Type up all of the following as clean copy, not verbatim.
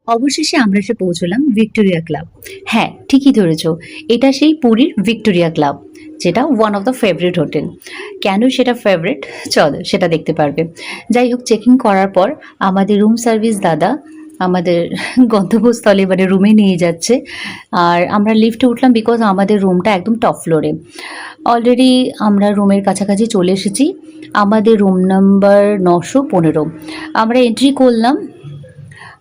অবশেষে আমরা এসে পৌঁছলাম ভিক্টোরিয়া ক্লাব। হ্যাঁ, ঠিকই ধরেছ। এটা সেই পুরীর ভিক্টোরিয়া ক্লাব, যেটা one of the favourite hotel. কেন সেটা ফেভারিট, চলো সেটা দেখতে পারবে। যাই হোক, চেকিং করার পর আমাদের রুম সার্ভিস দাদা আমাদের গন্তব্যস্থলে মানে রুমে নিয়ে যাচ্ছে। আর আমরা লিফটে উঠলাম বিকজ আমাদের রুমটা একদম টপ ফ্লোরে। অলরেডি আমরা রুমের কাছাকাছি চলে এসেছি। আমাদের রুম নাম্বার 915। আমরা এন্ট্রি করলাম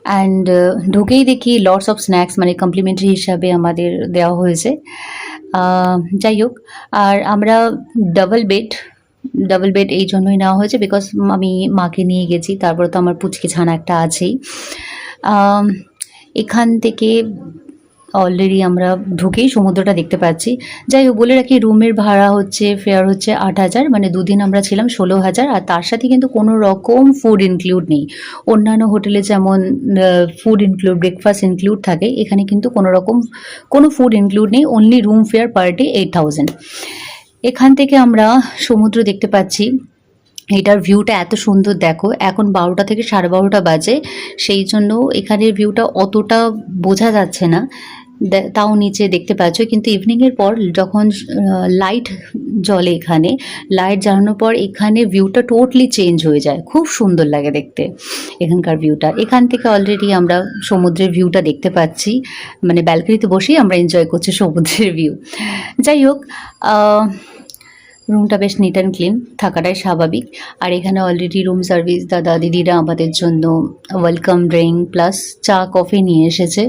অ্যান্ড ঢুকেই দেখি লটস অফ স্ন্যাক্স মানে কমপ্লিমেন্টারি হিসাবে আমাদের দেওয়া হয়েছে। যাই হোক, আর আমরা ডাবল বেড ডাবল বেড এই জন্যই নেওয়া হয়েছে বিকজ আমি মাকে নিয়ে গেছি, তারপর তো আমার পুচকে ছানা একটা আছেই। এখান থেকে অলরেডি আমরা ঢুকেই সমুদ্রটা দেখতে পাচ্ছি। যাই হোক, বলে রাখি রুমের ভাড়া হচ্ছে, ফেয়ার হচ্ছে 8,000, মানে দুদিন আমরা ছিলাম 16,000। আর তার সাথে কিন্তু কোনো রকম ফুড ইনক্লুড নেই। অন্যান্য হোটেলে যেমন ফুড ইনক্লুড, ব্রেকফাস্ট ইনক্লুড থাকে, এখানে কিন্তু কোনো রকম কোনো ফুড ইনক্লুড নেই। Only room fair per day 8,000। এখান থেকে আমরা সমুদ্র দেখতে পাচ্ছি। এটার ভিউটা এত সুন্দর, দেখো এখন 12টা থেকে 12:30 বাজে, সেই জন্য এখানের ভিউটা অতটা বোঝা যাচ্ছে না, তাও নিচে দেখতে পাচ্ছ। কিন্তু ইভিনিংয়ের পর যখন লাইট জ্বলে, এখানে লাইট জ্বালানোর পর এখানে ভিউটা টোটালি চেঞ্জ হয়ে যায়, খুব সুন্দর লাগে দেখতে এখানকার ভিউটা। এখান থেকে অলরেডি আমরা সমুদ্রের ভিউটা দেখতে পাচ্ছি, মানে ব্যালকনিতে বসেই আমরা এনজয় করছি সমুদ্রের ভিউ। যাই হোক, রুমটা বেশ নিট অ্যান্ড ক্লিন থাকাটাই স্বাভাবিক। আর এখানে অলরেডি রুম সার্ভিস দাদা দিদিরা আমাদের জন্য ওয়েলকাম ড্রিঙ্ক প্লাস চা কফি নিয়ে এসেছে।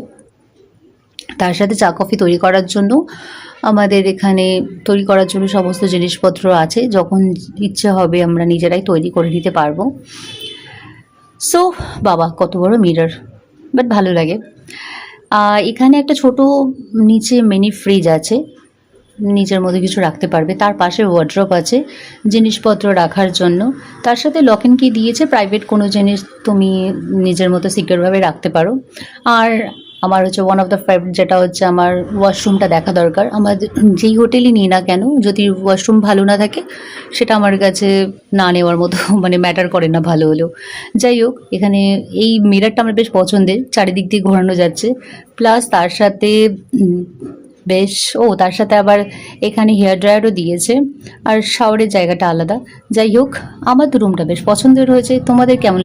তার সাথে চা কফি তৈরি করার জন্য আমাদের এখানে তৈরি করার জন্য সমস্ত জিনিসপত্র আছে, যখন ইচ্ছে হবে আমরা নিজেরাই তৈরি করে নিতে পারবো। সো বাবা, কত বড় মিরর, বাট ভালো লাগে। এখানে একটা ছোট নিচে মিনি ফ্রিজ আছে, নিজের মধ্যে কিছু রাখতে পারবে। তার পাশে ওয়ার্ড্রপ আছে জিনিসপত্র রাখার জন্য। তার সাথে লক অ্যান্ড কি দিয়েছে, প্রাইভেট কোনো জিনিস তুমি নিজের মতো সিকিউরভাবে রাখতে পারো। আর আমার হচ্ছে ওয়ান অফ দ্য ফেভারিট, যেটা হচ্ছে আমার ওয়াশরুমটা দেখা দরকার। আমাদের যেই হোটেলই নিই না কেন, যদি ওয়াশরুম ভালো না থাকে সেটা আমার কাছে না নেওয়ার মতো মানে ম্যাটার করে না ভালো হলেও। যাই হোক, এখানে এই মিররটা আমার বেশ পছন্দের, চারিদিক দিয়ে ঘোরানো যাচ্ছে। প্লাস তার সাথে বেশ তার সাথে আবার এখানে হেয়ার ড্রায়ারও দিয়েছে, আর শাওয়ারের জায়গাটা আলাদা। যাই হোক, আমার তো রুমটা বেশ পছন্দের হয়েছে। তোমাদের কেমন?